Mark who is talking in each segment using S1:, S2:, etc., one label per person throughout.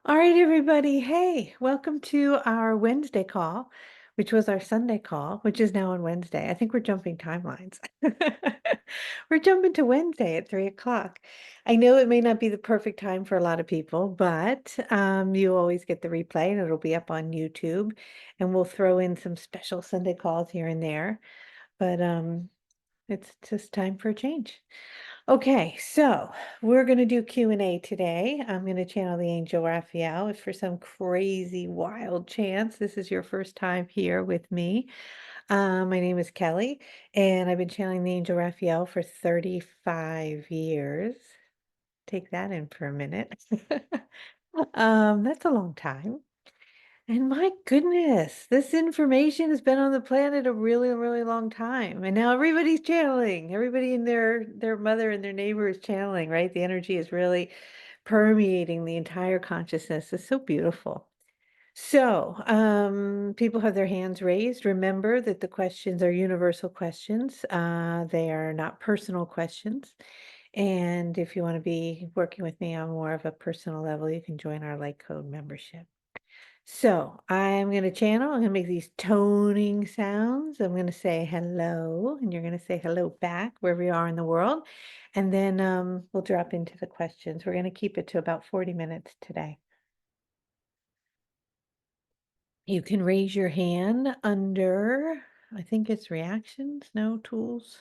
S1: All right, everybody. Hey, welcome to our Wednesday call, which was our Sunday call, which is now on Wednesday. I think we're jumping timelines. We're jumping to Wednesday at 3 o'clock. I know it may not be the perfect time for a lot of people, but you always get the replay and it'll be up on YouTube. And we'll throw in some special Sunday calls here and there. But it's just time for a change. Okay, so we're going to do Q&A today. I'm going to channel the angel Raphael. If for some crazy wild chance this is your first time here with me, my name is Kelly, and I've been channeling the angel Raphael for 35 years. Take that in for a minute. That's a long time. And my goodness, this information has been on the planet a really, really long time. And now everybody's channeling. Everybody in their mother and their neighbor is channeling, right? The energy is really permeating the entire consciousness. It's so beautiful. So, people have their hands raised. Remember that the questions are universal questions. They are not personal questions. And if you want to be working with me on more of a personal level, you can join our Light Code membership. So I'm going to channel, I'm going to make these toning sounds. I'm going to say hello, and you're going to say hello back wherever you are in the world. And then we'll drop into the questions. We're going to keep it to about 40 minutes today. You can raise your hand under, I think it's reactions, no tools.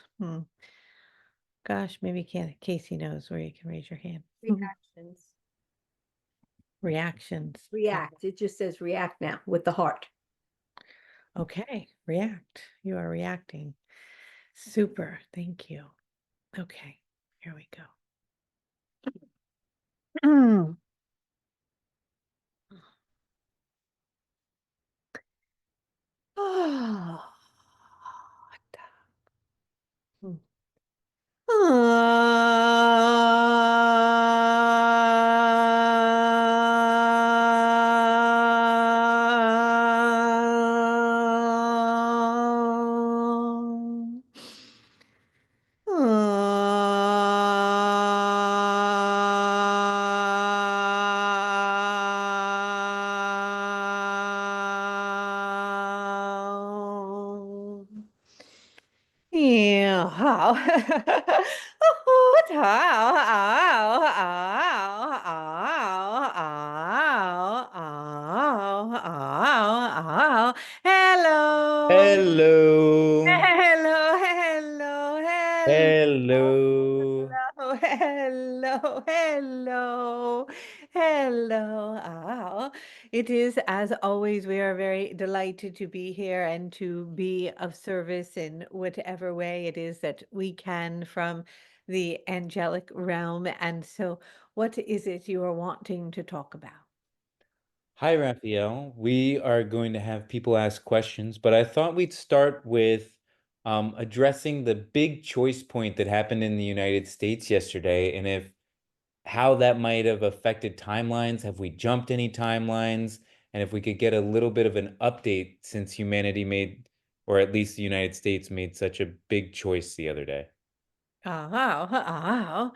S1: Gosh, maybe Casey knows where you can raise your hand.
S2: Reactions.
S1: Reactions.
S2: React. It just says react now with the heart.
S1: Okay, react. You are reacting. Super. Thank you. Okay, here we go. Oh. Mm. Yeah, how? Hello.
S3: Hello.
S1: Hello, hello, hello.
S3: Hello.
S1: Hello, hello, hello, hello. It is, as always, we are very delighted to be here and to be of service in whatever way it is that we can from the angelic realm. And so, what is it you are wanting to talk about?
S3: Hi, Raphael. We are going to have people ask questions, but I thought we'd start with addressing the big choice point that happened in the United States yesterday, and if how that might have affected timelines. Have we jumped any timelines? And if we could get a little bit of an update since humanity made, or at least the United States made such a big choice the other day.
S1: Well,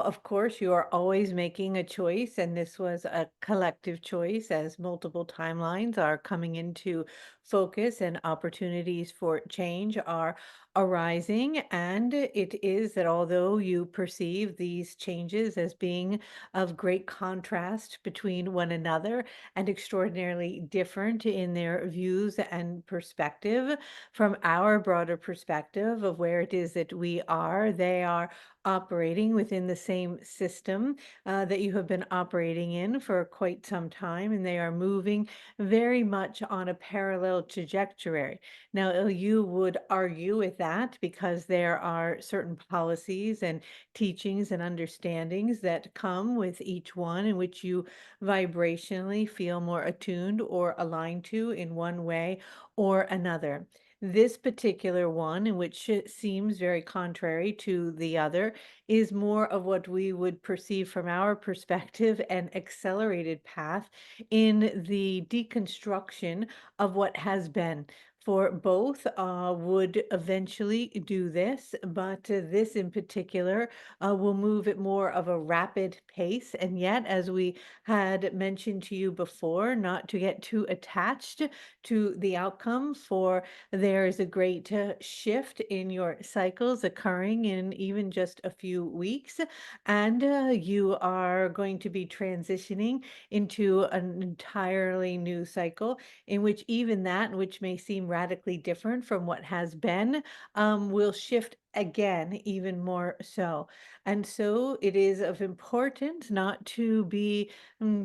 S1: of course, you are always making a choice, and this was a collective choice as multiple timelines are coming into focus and opportunities for change are arising. And it is that although you perceive these changes as being of great contrast between one another and extraordinarily different in their views and perspective, from our broader perspective of where it is that we are, they are operating within the same system that you have been operating in for quite some time, and they are moving very much on a parallel trajectory. Now, you would argue with that because there are certain policies and teachings and understandings that come with each one in which you vibrationally feel more attuned or aligned to in one way or another. This particular one, in which it seems very contrary to the other, is more of what we would perceive from our perspective an accelerated path in the deconstruction of what has been. for both would eventually do this, but this in particular will move at more of a rapid pace. And yet, as we had mentioned to you before, not to get too attached to the outcome, for there is a great shift in your cycles occurring in even just a few weeks. And you are going to be transitioning into an entirely new cycle in which even that which may seem radically different from what has been will shift again even more so. And so it is of importance not to be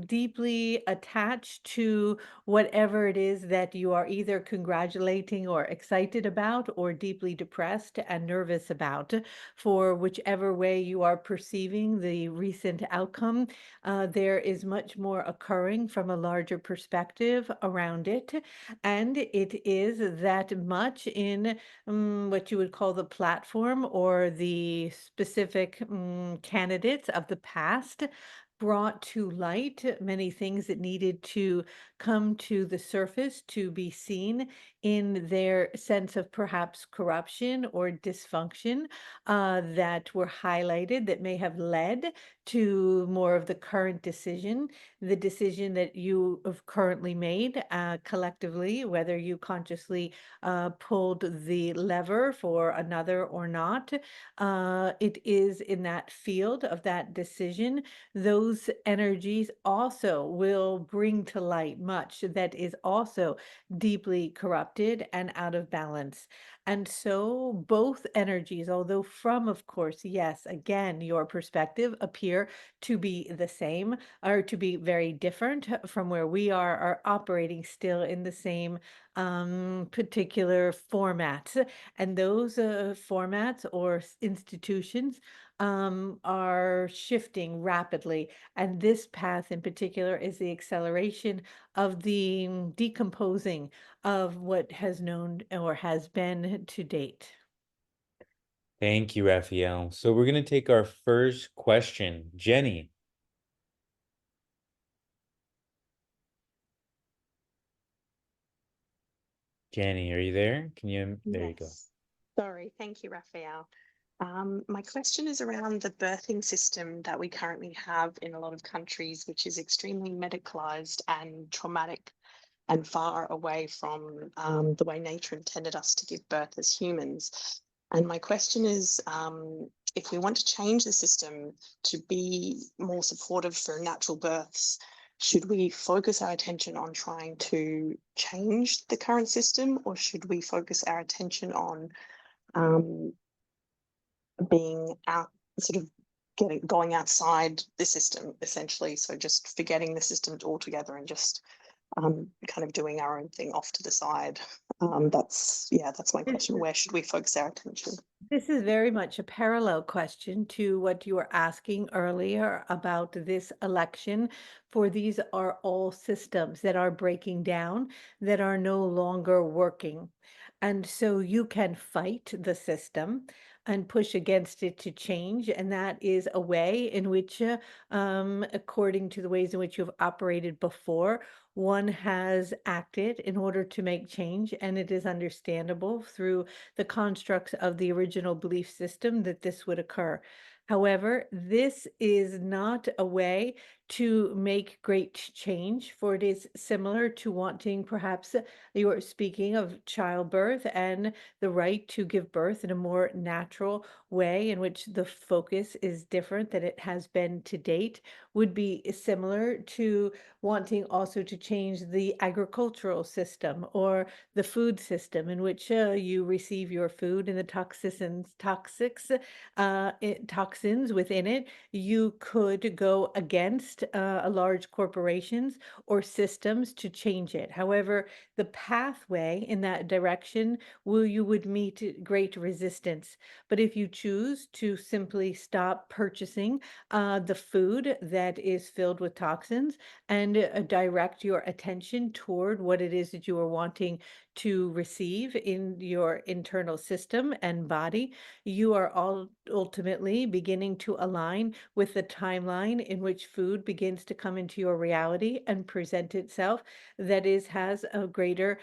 S1: deeply attached to whatever it is that you are either congratulating or excited about, or deeply depressed and nervous about. For whichever way you are perceiving the recent outcome, there is much more occurring from a larger perspective around it. And it is that much in what you would call the platform or the specific candidates of the past brought to light many things that needed to come to the surface to be seen in their sense of perhaps corruption or dysfunction that were highlighted that may have led to more of the current decision, the decision that you have currently made collectively, whether you consciously pulled the lever for another or not. It is in that field of that decision, those energies also will bring to light much that is also deeply corrupted and out of balance. And so both energies, although from, of course, yes, again, your perspective appear to be the same or to be very different from where we are operating still in the same particular formats. And those formats or institutions are shifting rapidly. And this path in particular is the acceleration of the decomposing of what has known or has been to date.
S3: Thank you, Raphael. So we're going to take our first question. Jenny. Jenny, are you there? There you go.
S4: Yes. Sorry. Thank you, Raphael. My question is around the birthing system that we currently have in a lot of countries, which is extremely medicalized and traumatic and far away from the way nature intended us to give birth as humans. And my question is, if we want to change the system to be more supportive for natural births, should we focus our attention on trying to change the current system, or should we focus our attention on um, being out, sort of going outside the system, essentially? So just forgetting the system altogether and just kind of doing our own thing off to the side. That's my question. Where should we focus our attention?
S1: This is very much a parallel question to what you were asking earlier about this election, for these are all systems that are breaking down, that are no longer working. And so you can fight the system and push against it to change. And that is a way in which, according to the ways in which you've operated before, one has acted in order to make change. And it is understandable through the constructs of the original belief system that this would occur. However, this is not a way to make great change, for it is similar to wanting, perhaps, you are speaking of childbirth and the right to give birth in a more natural way in which the focus is different than it has been to date, would be similar to wanting also to change the agricultural system or the food system in which you receive your food and the toxins within it. You could go against a large corporations or systems to change it. However, the pathway in that direction you would meet great resistance. But if you choose to simply stop purchasing the food that is filled with toxins and direct your attention toward what it is that you are wanting to receive in your internal system and body, you are all ultimately beginning to align with the timeline in which food begins to come into your reality and present itself. That is, has a greater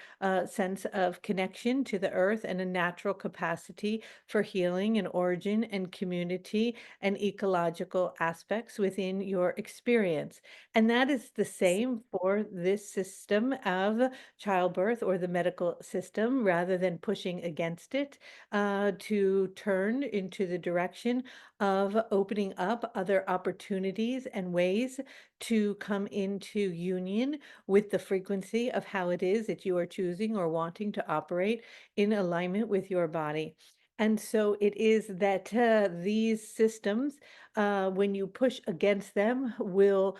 S1: sense of connection to the earth and a natural capacity for healing and origin and community and ecological aspects within your experience. And that is the same for this system of childbirth or the medical system, rather than pushing against it, to turn into the direction of opening up other opportunities and ways to come into union with the frequency of how it is that you are choosing or wanting to operate in alignment with your body. And so it is that these systems, when you push against them, will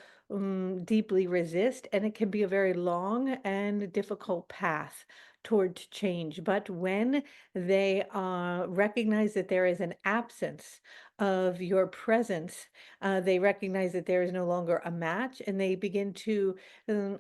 S1: deeply resist, and it can be a very long and difficult path towards change. But when they recognize that there is an absence of your presence, they recognize that there is no longer a match, and they begin to,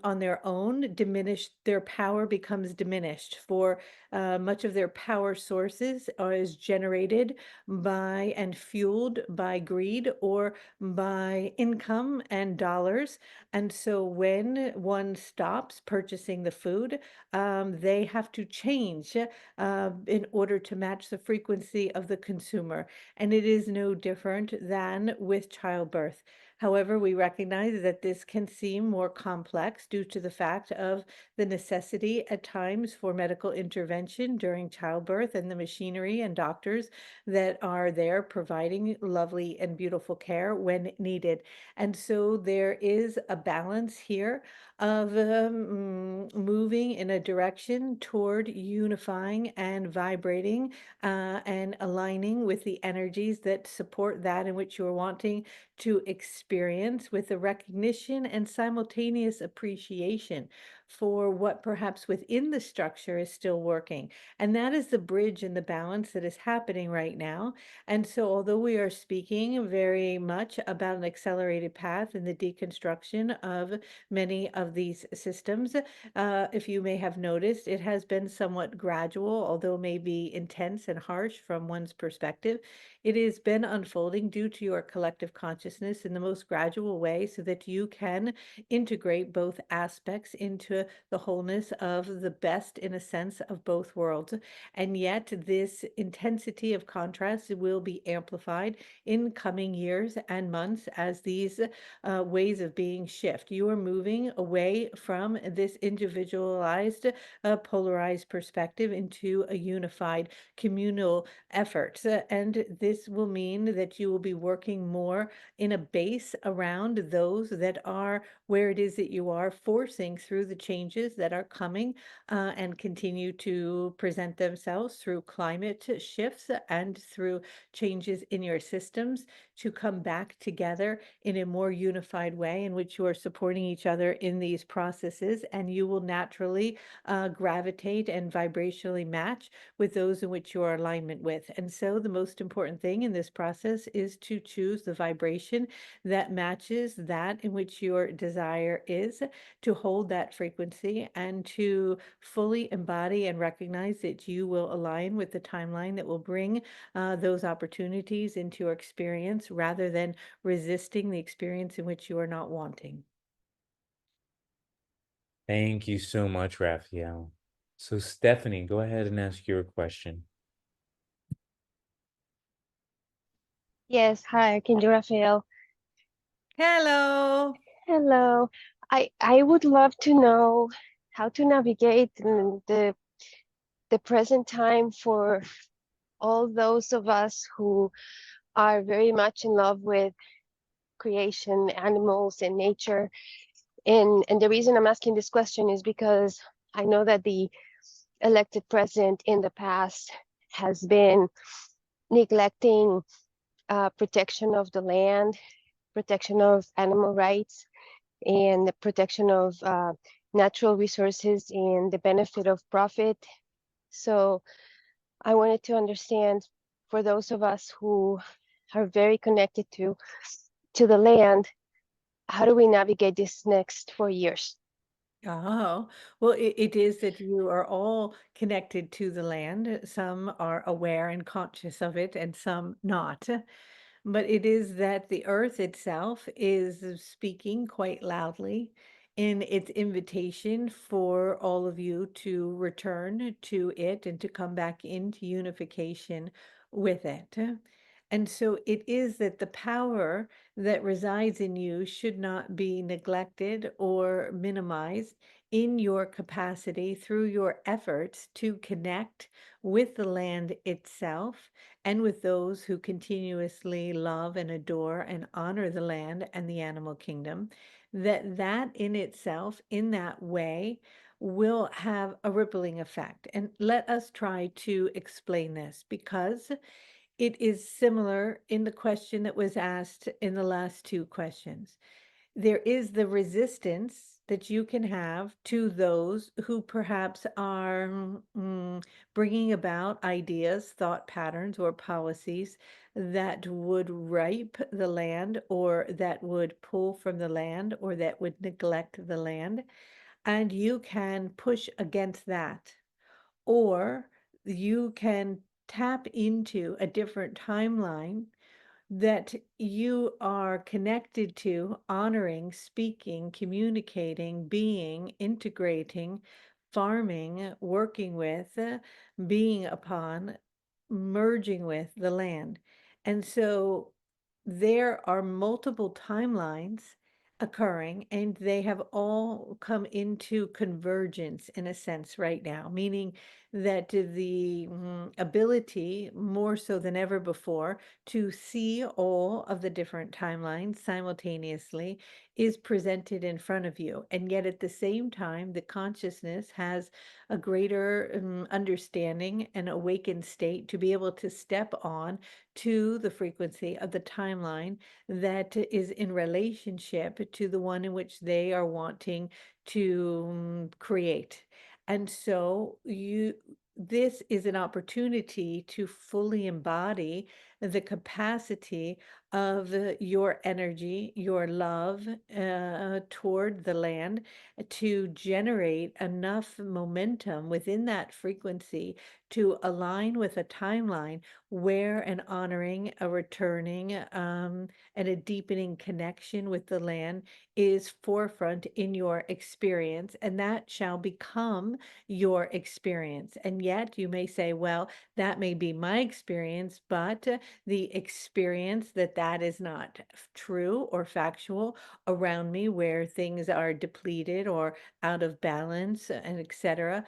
S1: on their own, diminish. Their power becomes diminished. For much of their power sources is generated by and fueled by greed or by income and dollars. And so when one stops purchasing the food, they have to change in order to match the frequency of the consumer. And it is no different than with childbirth. However, we recognize that this can seem more complex due to the fact of the necessity at times for medical intervention during childbirth and the machinery and doctors that are there providing lovely and beautiful care when needed. And so there is a balance here of moving in a direction toward unifying and vibrating and aligning with the energies that support that in which you're wanting to experience, with the recognition and simultaneous appreciation for what perhaps within the structure is still working. And that is the bridge and the balance that is happening right now. And so, although we are speaking very much about an accelerated path in the deconstruction of many of these systems, if you may have noticed, it has been somewhat gradual, although maybe intense and harsh from one's perspective. It has been unfolding due to your collective consciousness in the most gradual way, so that you can integrate both aspects into the wholeness of the best, in a sense, of both worlds. And yet, this intensity of contrast will be amplified in coming years and months as these ways of being shift. You are moving away from this individualized, polarized perspective into a unified communal effort. And this will mean that you will be working more in a base around those that are where it is that you are, forcing through the changes that are coming and continue to present themselves through climate shifts and through changes in your systems, to come back together in a more unified way in which you are supporting each other in these processes. And you will naturally gravitate and vibrationally match with those in which you are alignment with. And so the most important thing in this process is to choose the vibration that matches that in which your desire is, to hold that frequency and to fully embody and recognize that you will align with the timeline that will bring those opportunities into your experience, rather than resisting the experience in which you are not wanting.
S3: Thank you so much, Raphael. So, Stephanie, go ahead and ask your question.
S5: Yes, hi, Archangel Raphael.
S1: Hello.
S5: Hello. I would love to know how to navigate the present time for all those of us who are very much in love with creation, animals, and nature. And the reason I'm asking this question is because I know that the elected president in the past has been neglecting protection of the land, protection of animal rights, and the protection of natural resources and the benefit of profit. So I wanted to understand, for those of us who are very connected to the land, how do we navigate this next 4 years?
S1: Oh, well, it is that you are all connected to the land. Some are aware and conscious of it, and some not. But it is that the earth itself is speaking quite loudly in its invitation for all of you to return to it and to come back into unification with it. And so it is that the power that resides in you should not be neglected or minimized in your capacity through your efforts to connect with the land itself and with those who continuously love and adore and honor the land and the animal kingdom, that in itself, in that way, will have a rippling effect. And let us try to explain this because it is similar in the question that was asked in the last two questions. There is the resistance that you can have to those who perhaps are bringing about ideas, thought patterns, or policies that would ripe the land or that would pull from the land or that would neglect the land. And you can push against that, or you can tap into a different timeline that you are connected to, honoring, speaking, communicating, being, integrating, farming, working with, being upon, merging with the land. And so there are multiple timelines occurring, and they have all come into convergence in a sense right now, meaning that the ability, more so than ever before, to see all of the different timelines simultaneously is presented in front of you. And yet at the same time, the consciousness has a greater understanding and awakened state to be able to step on to the frequency of the timeline that is in relationship to the one in which they are wanting to create. And so this is an opportunity to fully embody the capacity of your energy, your love toward the land to generate enough momentum within that frequency to align with a timeline where an honoring, a returning, and a deepening connection with the land is forefront in your experience, and that shall become your experience. And yet you may say, well, that may be my experience, but the experience that is not true or factual around me, where things are depleted or out of balance and etc.,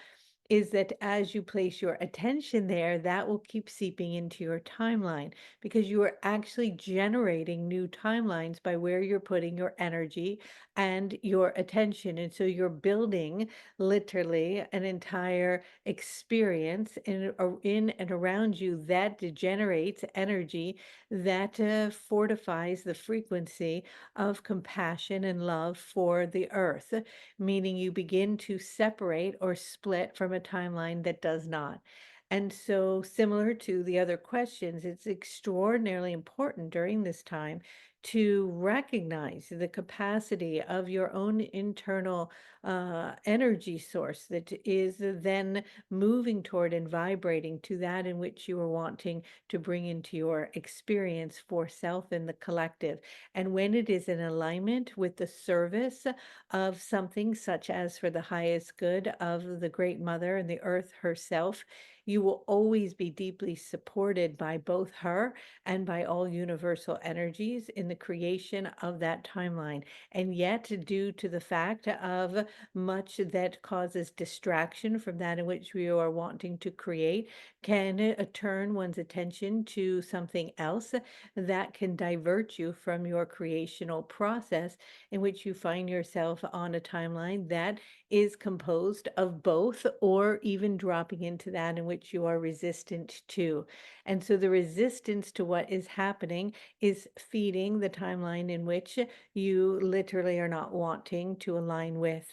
S1: is that as you place your attention there, that will keep seeping into your timeline because you are actually generating new timelines by where you're putting your energy and your attention. And so you're building literally an entire experience in and around you that generates energy that fortifies the frequency of compassion and love for the earth, meaning you begin to separate or split from a timeline that does not. And so, similar to the other questions, it's extraordinarily important during this time to recognize the capacity of your own internal energy source that is then moving toward and vibrating to that in which you are wanting to bring into your experience for self and the collective. And when it is in alignment with the service of something such as for the highest good of the Great Mother and the earth herself, you will always be deeply supported by both her and by all universal energies in the creation of that timeline. And yet, due to the fact of much that causes distraction from that in which we are wanting to create, can turn one's attention to something else that can divert you from your creational process, in which you find yourself on a timeline that is composed of both, or even dropping into that in which you are resistant to. And so the resistance to what is happening is feeding the timeline in which you literally are not wanting to align with.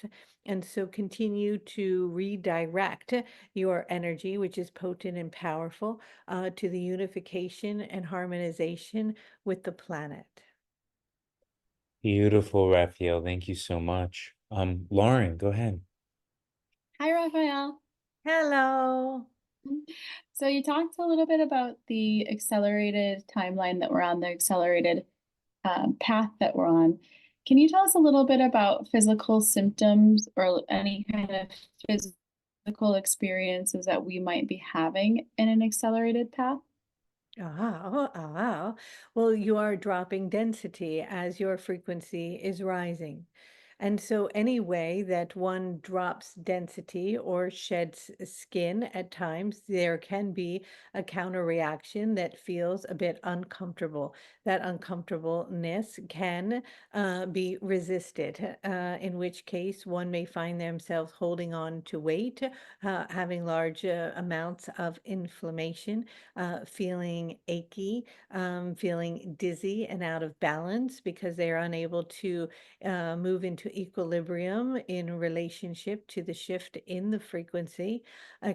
S1: And so continue to redirect your energy, which is potent and powerful, to the unification and harmonization with the planet.
S3: Beautiful, Raphael. Thank you so much. Lauren, go ahead.
S6: Hi, Raphael.
S1: Hello.
S6: So you talked a little bit about the accelerated timeline that we're on, the accelerated path that we're on. Can you tell us a little bit about physical symptoms or any kind of physical experiences that we might be having in an accelerated path?
S1: Well, you are dropping density as your frequency is rising. And so, any way that one drops density or sheds skin at times, there can be a counter reaction that feels a bit uncomfortable. That uncomfortableness can be resisted, in which case one may find themselves holding on to weight, having large amounts of inflammation, feeling achy, feeling dizzy and out of balance because they are unable to move into equilibrium in relationship to the shift in the frequency,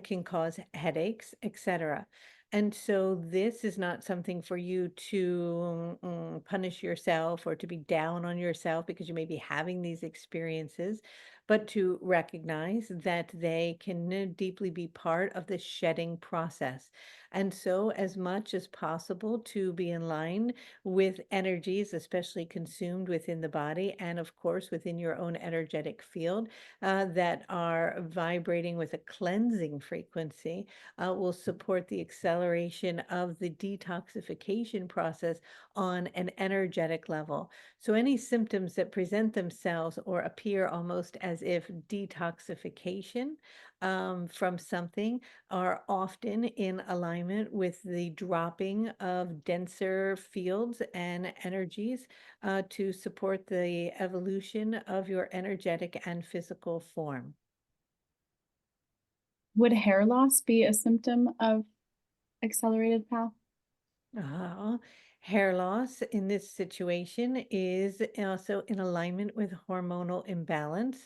S1: can cause headaches, etc. And so this is not something for you to punish yourself or to be down on yourself because you may be having these experiences, but to recognize that they can deeply be part of the shedding process. And so, as much as possible, to be in line with energies, especially consumed within the body, and of course within your own energetic field, that are vibrating with a cleansing frequency, will support the acceleration of the detoxification process on an energetic level. So, any symptoms that present themselves or appear almost as if detoxification from something are often in alignment with the dropping of denser fields and energies to support the evolution of your energetic and physical form.
S6: Would hair loss be a symptom of accelerated path?
S1: Uh, Hair loss in this situation is also in alignment with hormonal imbalance.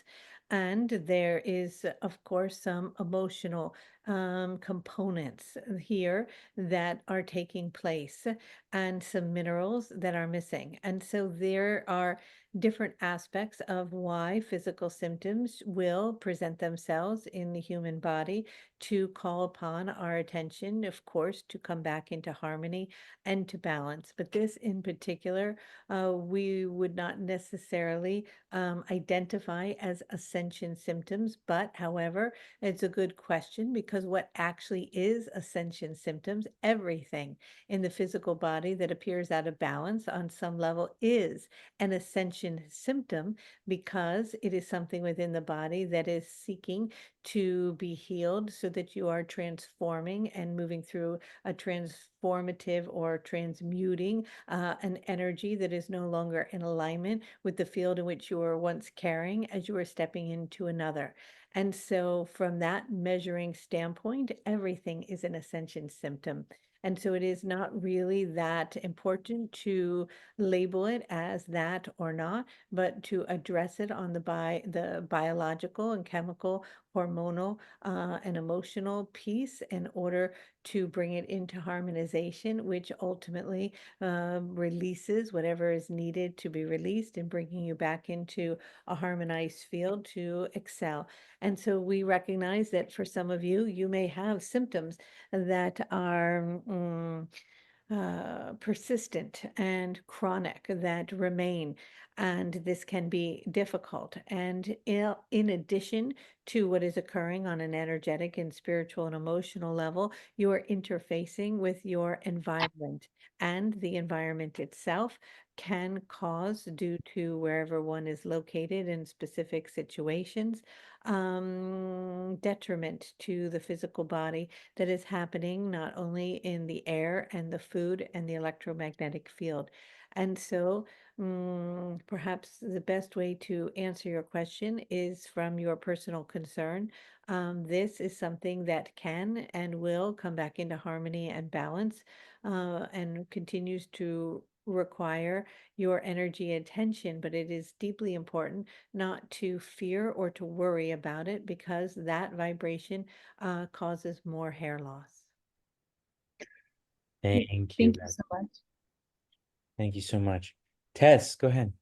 S1: And there is, of course, some emotional components here that are taking place and some minerals that are missing. And so there are different aspects of why physical symptoms will present themselves in the human body to call upon our attention, of course, to come back into harmony and to balance. But this in particular, we would not necessarily identify as ascension symptoms. But however, it's a good question because what actually is ascension symptoms? Everything in the physical body that appears out of balance on some level is an ascension symptom because it is something within the body that is seeking to be healed so that you are transforming and moving through a transformative or transmuting an energy that is no longer in alignment with the field in which you were once carrying as you were stepping into another. And so, from that measuring standpoint, everything is an ascension symptom. And so, it is not really that important to label it as that or not, but to address it on the biological and chemical, hormonal, and emotional piece in order to bring it into harmonization, which ultimately releases whatever is needed to be released and bringing you back into a harmonized field to excel. And so we recognize that for some of you, you may have symptoms that are persistent and chronic that remain. And this can be difficult. And in addition to what is occurring on an energetic and spiritual and emotional level, you are interfacing with your environment. And the environment itself can cause, due to wherever one is located in specific situations, detriment to the physical body that is happening not only in the air and the food and the electromagnetic field. And so, perhaps the best way to answer your question is from your personal concern. This is something that can and will come back into harmony and balance, and continues to require your energy and attention, but it is deeply important not to fear or to worry about it because that vibration causes more hair loss.
S3: Thank you.
S6: Thank you so much.
S3: Thank you so much. Tess, go ahead.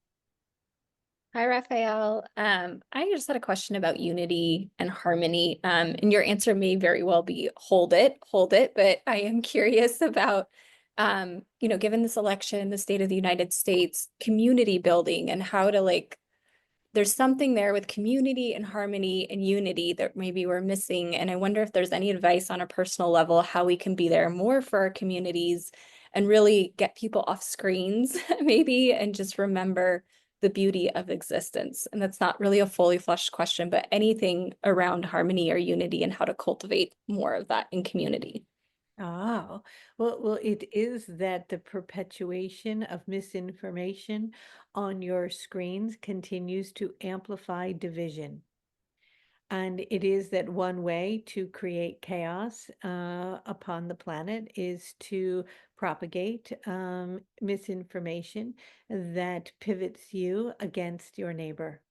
S7: Hi, Raphael. I just had a question about unity and harmony. And your answer may very well be hold it, but I am curious about, given this election, the state of the United States, community building and how to there's something there with community and harmony and unity that maybe we're missing. And I wonder if there's any advice on a personal level, how we can be there more for our communities and really get people off screens, maybe, and just remember the beauty of existence. And that's not really a fully fleshed question, but anything around harmony or unity and how to cultivate more of that in community.
S1: Oh, well, it is that the perpetuation of misinformation on your screens continues to amplify division. And it is that one way to create chaos upon the planet is to propagate misinformation that pivots you against your neighbor.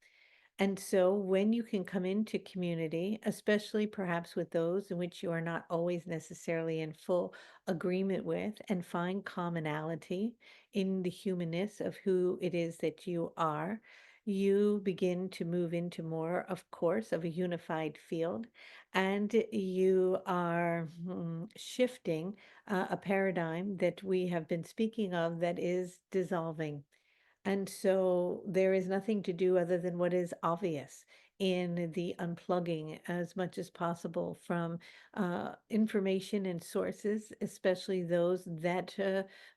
S1: And so when you can come into community, especially perhaps with those in which you are not always necessarily in full agreement with, and find commonality in the humanness of who it is that you are, you begin to move into more, of course, of a unified field. And you are shifting a paradigm that we have been speaking of that is dissolving. And so there is nothing to do other than what is obvious in the unplugging as much as possible from information and sources, especially those that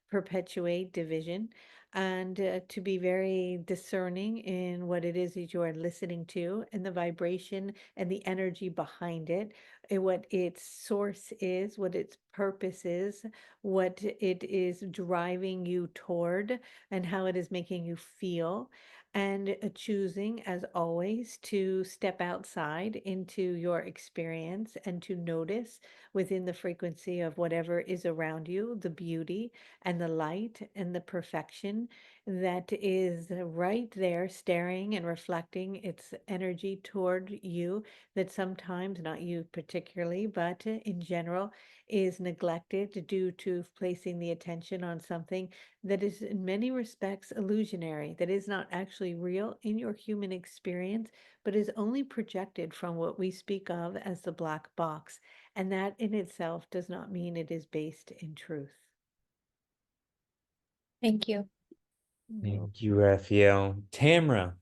S1: perpetuate division, and to be very discerning in what it is that you are listening to and the vibration and the energy behind it, and what its source is, what its purpose is, what it is driving you toward and how it is making you feel, and choosing, as always, to step outside into your experience and to notice within the frequency of whatever is around you the beauty and the light and the perfection that is right there, staring and reflecting its energy toward you, that sometimes, not you particularly, but in general, is neglected due to placing the attention on something that is in many respects illusionary, that is not actually real in your human experience, but is only projected from what we speak of as the black box. And that in itself does not mean it is based in truth.
S7: Thank you.
S3: Thank you, Raphael. Tamra.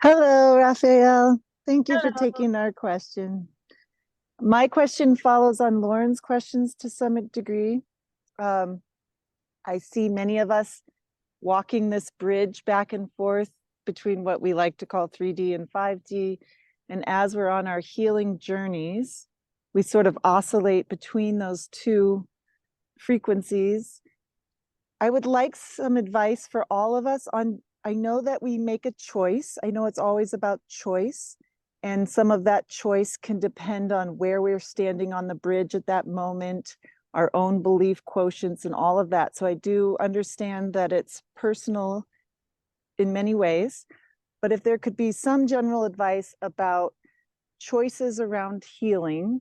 S8: Hello, Raphael. Thank you for
S7: Hello.
S8: taking our question. My question follows on Lauren's questions to some degree. I see many of us walking this bridge back and forth between what we like to call 3D and 5D. And as we're on our healing journeys, we sort of oscillate between those two frequencies. I would like some advice for all of us on, I know that we make a choice. I know it's always about choice. And some of that choice can depend on where we're standing on the bridge at that moment, our own belief quotients and all of that. So I do understand that it's personal in many ways, but if there could be some general advice about choices around healing.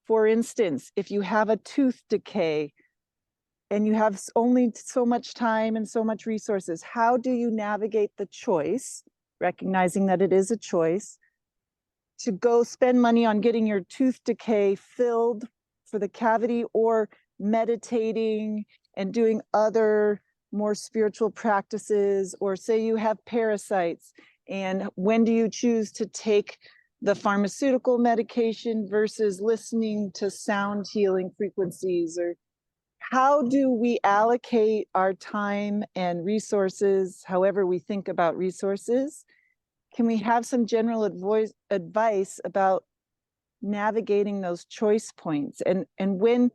S8: For instance, if you have a tooth decay, and you have only so much time and so much resources, how do you navigate the choice, recognizing that it is a choice, to go spend money on getting your tooth decay filled for the cavity, or meditating and doing other more spiritual practices? Or say you have parasites, and when do you choose to take the pharmaceutical medication versus listening to sound healing frequencies? Or how do we allocate our time and resources, however we think about resources? Can we have some general advice about navigating those choice points? And when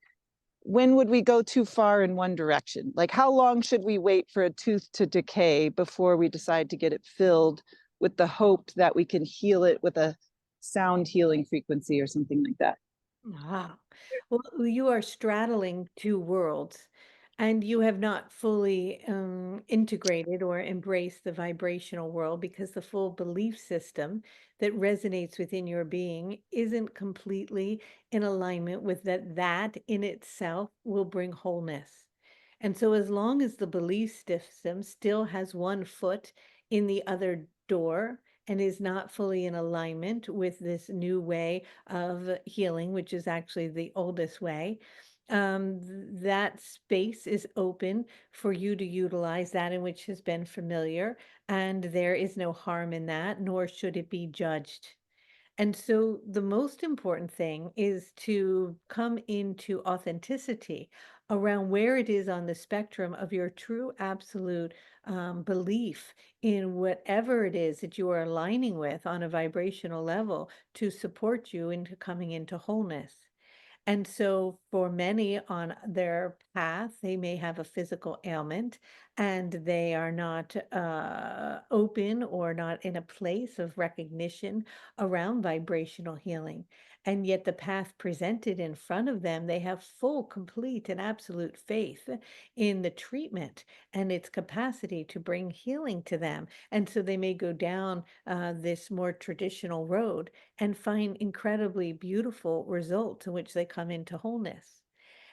S8: would we go too far in one direction? Like, how long should we wait for a tooth to decay before we decide to get it filled with the hope that we can heal it with a sound healing frequency or something like that?
S1: Ah, well, you are straddling two worlds, and you have not fully integrated or embraced the vibrational world, because the full belief system that resonates within your being isn't completely in alignment with that in itself will bring wholeness. And so, as long as the belief system still has one foot in the other door and is not fully in alignment with this new way of healing, which is actually the oldest way, that space is open for you to utilize that in which has been familiar, and there is no harm in that, nor should it be judged. And so the most important thing is to come into authenticity around where it is on the spectrum of your true absolute belief in whatever it is that you are aligning with on a vibrational level to support you into coming into wholeness. And so for many on their path, they may have a physical ailment and they are not open or not in a place of recognition around vibrational healing. And yet the path presented in front of them, they have full, complete, and absolute faith in the treatment and its capacity to bring healing to them. And so they may go down this more traditional road and find incredibly beautiful results in which they come into wholeness.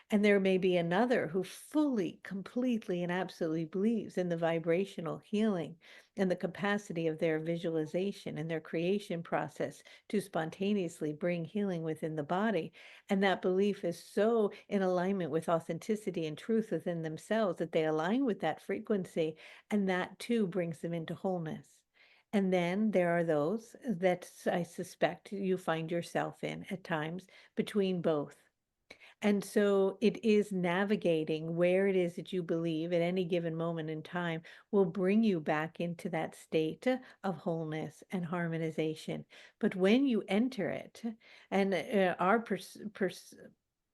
S1: And there may be another who fully, completely, and absolutely believes in the vibrational healing and the capacity of their visualization and their creation process to spontaneously bring healing within the body. And that belief is so in alignment with authenticity and truth within themselves that they align with that frequency, and that too brings them into wholeness. And then there are those that I suspect you find yourself in at times between both. And so it is navigating where it is that you believe at any given moment in time will bring you back into that state of wholeness and harmonization. But when you enter it, and our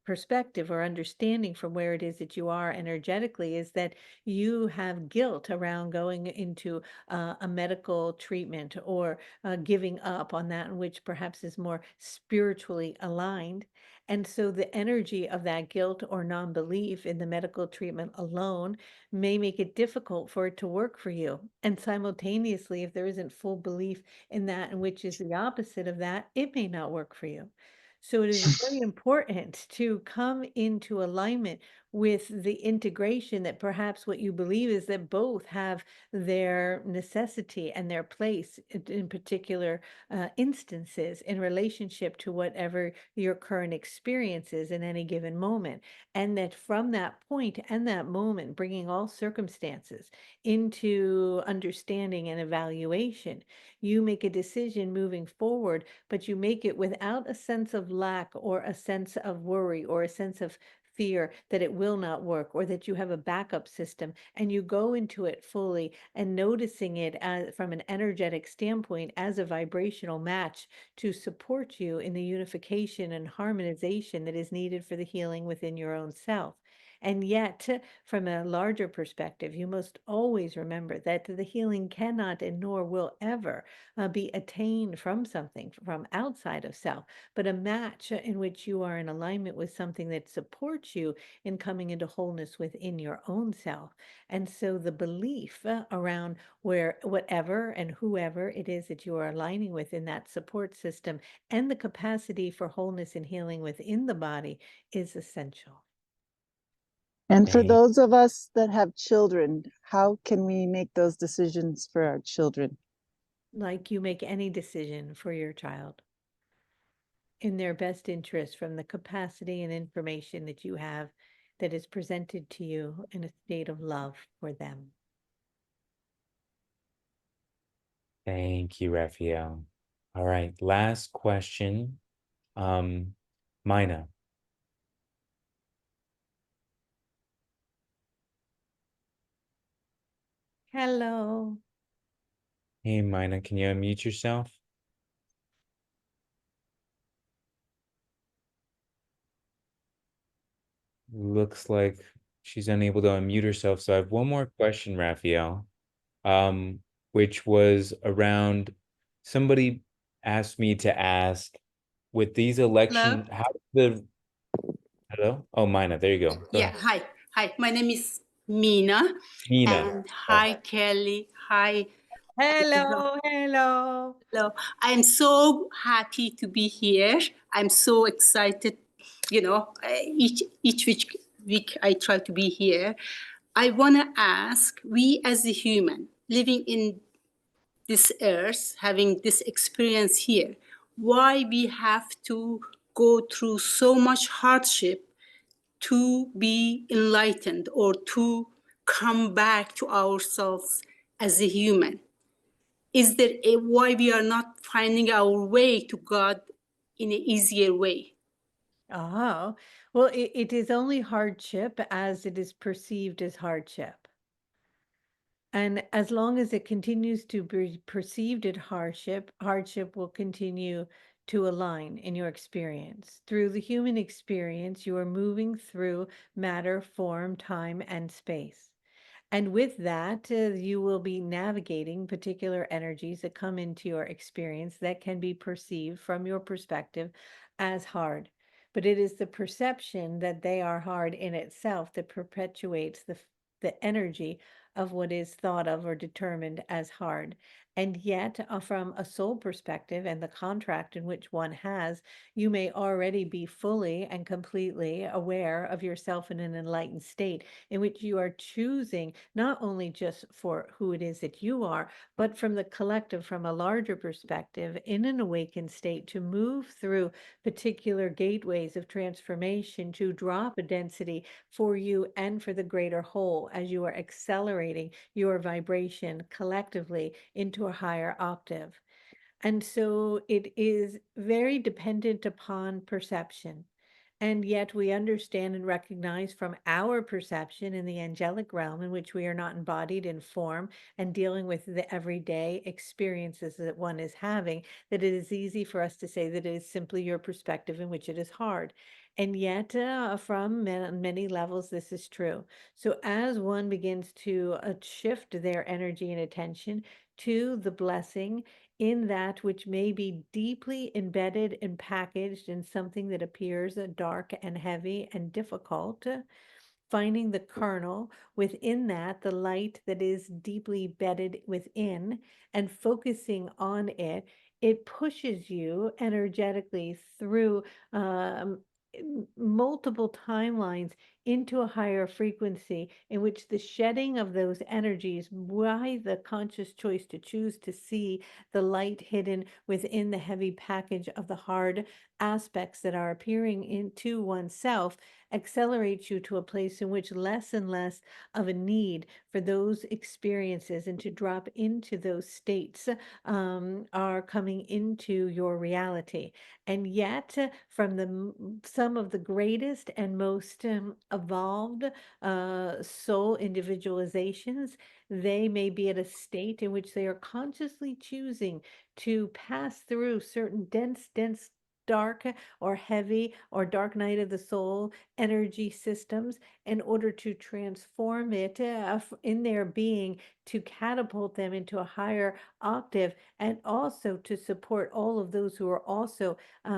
S1: perspective or understanding from where it is that you are energetically is that you have guilt around going into a medical treatment or giving up on that which perhaps is more spiritually aligned. And so the energy of that guilt or non-belief in the medical treatment alone may make it difficult for it to work for you. And simultaneously, if there isn't full belief in that, and which is the opposite of that, it may not work for you. So it is very important to come into alignment with the integration that perhaps what you believe is that both have their necessity and their place in particular instances in relationship to whatever your current experience is in any given moment. And that from that point and that moment, bringing all circumstances into understanding and evaluation, you make a decision moving forward, but you make it without a sense of lack or a sense of worry or a sense of fear that it will not work or that you have a backup system, and you go into it fully and noticing it as, from an energetic standpoint, as a vibrational match to support you in the unification and harmonization that is needed for the healing within your own self. And yet, from a larger perspective, you must always remember that the healing cannot and nor will ever be attained from something from outside of self, but a match in which you are in alignment with something that supports you in coming into wholeness within your own self. And so the belief around where whatever and whoever it is that you are aligning with in that support system and the capacity for wholeness and healing within the body is essential.
S8: And for
S3: Thank-
S8: those of us that have children, how can we make those decisions for our children?
S1: Like you make any decision for your child in their best interest from the capacity and information that you have that is presented to you in a state of love for them.
S3: Thank you, Raphael. All right, last question. Mina.
S1: Hello.
S3: Hey, Mina, can you unmute yourself? Looks like she's unable to unmute herself. So I have one more question, Raphael, which was around somebody asked me to ask with these election, how the hello? Oh, Mina, there you go. Go
S9: Yeah,
S3: ahead.
S9: hi. Hi, my name is Mina.
S3: Mina.
S9: And hi, Kelly. Hi.
S1: Hello, hello.
S9: Hello. I'm so happy to be here. I'm so excited. You know, each week I try to be here. I want to ask, we as a human living in this earth, having this experience here, why we have to go through so much hardship to be enlightened or to come back to ourselves as a human? Is there a why we are not finding our way to God in an easier way?
S1: Oh, well, it is only hardship as it is perceived as hardship. And as long as it continues to be perceived as hardship, hardship will continue to align in your experience. Through the human experience, you are moving through matter, form, time, and space. And with that, you will be navigating particular energies that come into your experience that can be perceived from your perspective as hard. But it is the perception that they are hard in itself that perpetuates the energy of what is thought of or determined as hard. And yet, from a soul perspective and the contract in which one has, you may already be fully and completely aware of yourself in an enlightened state in which you are choosing not only just for who it is that you are, but from the collective, from a larger perspective, in an awakened state to move through particular gateways of transformation to drop a density for you and for the greater whole as you are accelerating your vibration collectively into a higher octave. And so it is very dependent upon perception. And yet we understand and recognize from our perception in the angelic realm, in which we are not embodied in form and dealing with the everyday experiences that one is having, that it is easy for us to say that it is simply your perspective in which it is hard. And yet, from many levels, this is true. So as one begins to shift their energy and attention to the blessing in that which may be deeply embedded and packaged in something that appears dark and heavy and difficult, finding the kernel within that, the light that is deeply bedded within, and focusing on it, it pushes you energetically through multiple timelines into a higher frequency in which the shedding of those energies, why the conscious choice to choose to see the light hidden within the heavy package of the hard aspects that are appearing into oneself, accelerates you to a place in which less and less of a need for those experiences and to drop into those states are coming into your reality. And yet, from some of the greatest and most evolved soul individualizations, they may be at a state in which they are consciously choosing to pass through certain dense, dark or heavy or dark night of the soul energy systems in order to transform it in their being to catapult them into a higher octave and also to support all of those who are also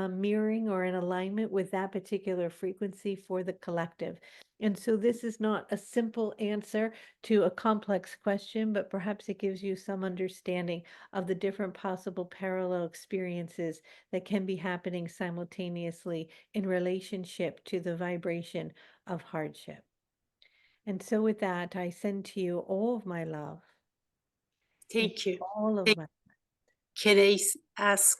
S1: mirroring or in alignment with that particular frequency for the collective. And so this is not a simple answer to a complex question, but perhaps it gives you some understanding of the different possible parallel experiences that can be happening simultaneously in relationship to the vibration of hardship. And so with that, I send to you all of my love.
S9: Thank you.
S1: All of my
S9: Can I ask,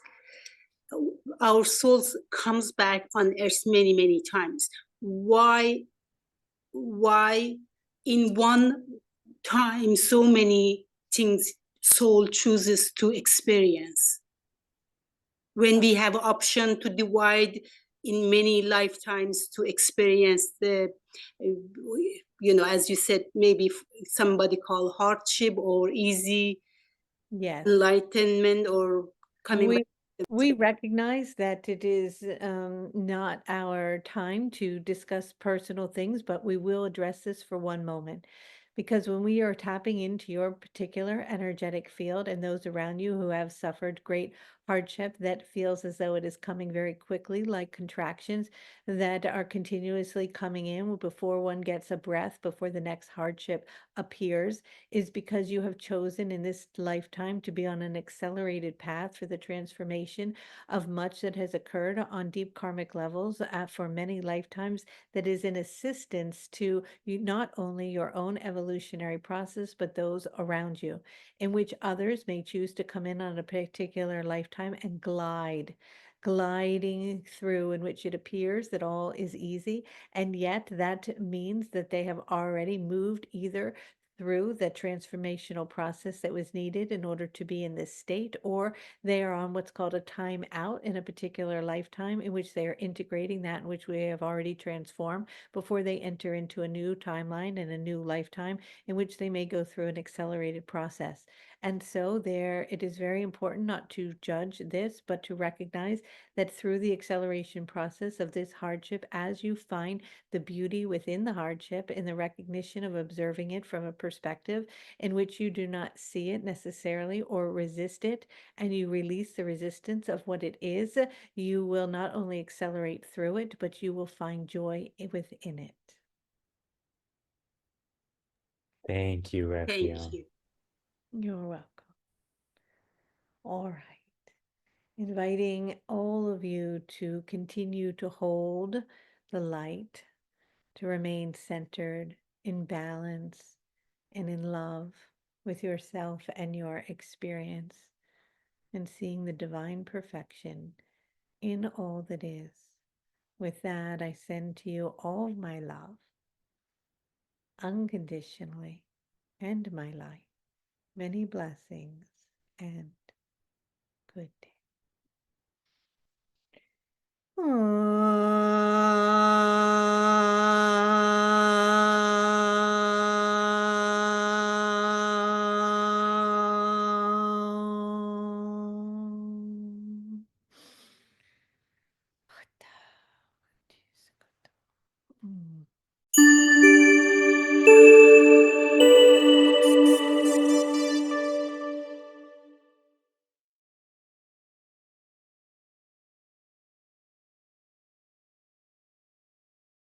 S9: our souls comes back on earth many times. Why in one time so many things soul chooses to experience when we have option to divide in many lifetimes to experience the as you said, maybe somebody call hardship or easy
S1: yes.
S9: enlightenment or coming back.
S1: We recognize that it is not our time to discuss personal things, but we will address this for one moment. Because when we are tapping into your particular energetic field and those around you who have suffered great hardship that feels as though it is coming very quickly, like contractions that are continuously coming in before one gets a breath, before the next hardship appears is because you have chosen in this lifetime to be on an accelerated path for the transformation of much that has occurred on deep karmic levels for many lifetimes, that is in assistance to you, not only your own evolutionary process, but those around you, in which others may choose to come in on a particular lifetime and gliding through, in which it appears that all is easy, and yet that means that they have already moved either through the transformational process that was needed in order to be in this state, or they are on what's called a time out in a particular lifetime, in which they are integrating that in which we have already transformed before they enter into a new timeline and a new lifetime in which they may go through an accelerated process. And so there, it is very important not to judge this, but to recognize that through the acceleration process of this hardship, as you find the beauty within the hardship in the recognition of observing it from a perspective in which you do not see it necessarily or resist it, and you release the resistance of what it is, you will not only accelerate through it, but you will find joy within it.
S3: Thank you,
S9: Thank
S3: Raphael.
S9: you.
S1: You're welcome. All right. Inviting all of you to continue to hold the light, to remain centered, in balance, and in love with yourself and your experience, and seeing the divine perfection in all that is. With that, I send to you all my love, unconditionally, and my light. Many blessings and good day. Aww.